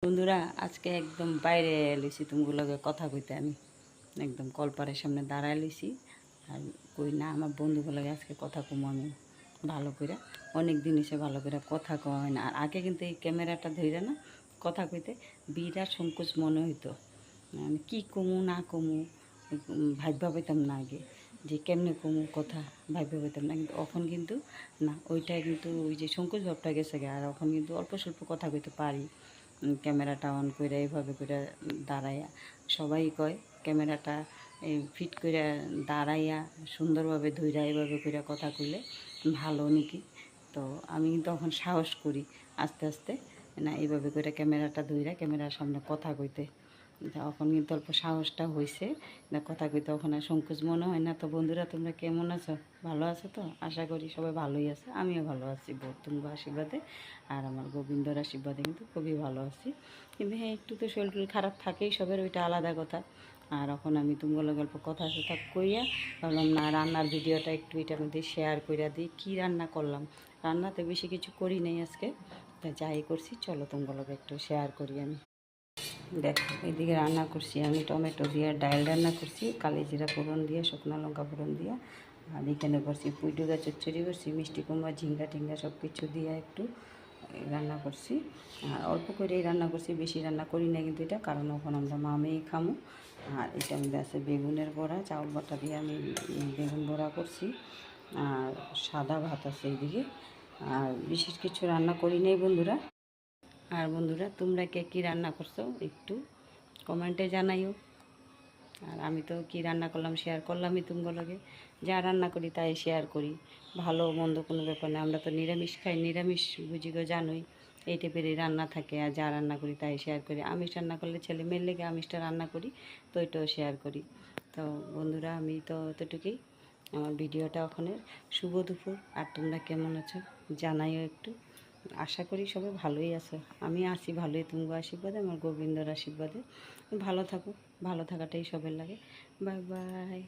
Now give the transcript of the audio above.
বন্ধুরা আজকে একদম বাইরে লইছি তুমগুলোকে কথা কইতে আমি একদম কলপারের সামনে দাঁড়ায় লইছি আর কই না আমার বন্ধুগুলোকে আজকে কথা কমো আমি ভালো করে অনেক দিন এসে ভালো করে কথা কওয়া হয় না। আর আগে কিন্তু এই ক্যামেরাটা ধরে না কথা কইতে বিরাট সংকোচ মনে হইতো, আমি কী কমু না কমু ভাববা পাইতাম না আগে যে কেমনে কমু কথা ভাববা পাইতাম না, কিন্তু এখন কিন্তু না ওইটা কিন্তু ওই যে সংকোচ ভাবটা গেছে গে। আর এখন কিন্তু অল্প স্বল্প কথা কইতে পারি ক্যামেরাটা অন করে এইভাবে করে দাঁড়াইয়া। সবাই কয় ক্যামেরাটা এই ফিট করে দাঁড়াইয়া সুন্দরভাবে ধইরা এইভাবে করে কথা কইলে ভালো নাকি। তো আমি কিন্তু এখন সাহস করি আস্তে আস্তে না এইভাবে করে ক্যামেরাটা ধইরা ক্যামেরার সামনে কথা কইতে। এখন কিন্তু অল্প সাহসটা হয়েছে না কথা কইতে, এখন আর সংকোচ মনে হয় না। তো বন্ধুরা তোমরা কেমন আছো? ভালো আছো তো? আশা করি সবাই ভালোই আছে, আমিও ভালো আছি তোমার আশীর্বাদে আর আমার গোবিন্দর আশীর্বাদে কিন্তু খুবই ভালো আছি। কিন্তু হ্যাঁ একটু তো শরীর খারাপ থাকেই সবের, ওইটা আলাদা কথা। আর এখন আমি তোমাগুলো গল্প কথা কথা কইয়া ভাবলাম না রান্নার ভিডিওটা একটু এটার মধ্যে শেয়ার কইরা দিই। কী রান্না করলাম, রান্নাতে বেশি কিছু করি নাই আজকে, তা যাই করছি চলো তোমাগুলোকে একটু শেয়ার করি আমি। দেখো এদিকে রান্না করছি আমি টমেটো দিয়ে ডাল রান্না করছি, কালি জিরা ফোড়ন দিয়ে শুকনো লঙ্কা ফোড়ন দিয়ে। আর এখানে করছি পুঁই ডুগা চচ্চড়ি করছি, মিষ্টি কুমড়া ঝিঙ্গা টিঙ্গা সব কিছু দিয়ে একটু রান্না করছি। আর অল্প করেই রান্না করছি, বেশি রান্না করি না কিন্তু এটা, কারণ ওখানে আমরা মামেই খামো। আর এটা মধ্যে আছে বেগুনের বড়া, চাউল বাটা দিয়ে আমি বেগুন বড়া করছি। আর সাদা ভাত আছে এইদিকে, আর বিশেষ কিছু রান্না করি নাই বন্ধুরা। আর বন্ধুরা তোমরা কে কী রান্না করছো একটু কমেন্টে জানাইও। আর আমি তো কী রান্না করলাম শেয়ার করলামই তুমগুলোকে, যা রান্না করি তাই শেয়ার করি, ভালো মন্দ কোনো ব্যাপার না। আমরা তো নিরামিষ খাই, নিরামিষ বুঝি গো জানোই, এই টাইপেরই রান্না থাকে। আর যা রান্না করি তাই শেয়ার করি, আমিষ রান্না করলে ছেলে মেয়ের লেগে আমিষটা রান্না করি, তো এটাও শেয়ার করি। তো বন্ধুরা আমি তো অতটুকুই, আমার ভিডিওটা ওখানের শুভ দুপুর। আর তোমরা কেমন আছো জানাইও একটু। আশা করি সবাই ভালোই আছে, আমি আছি ভালোই তোমার আশীর্বাদে, আমার গোবিন্দর আশীর্বাদে। ভালো থাকো, ভালো থাকাটাই সবের লাগে। Bye bye.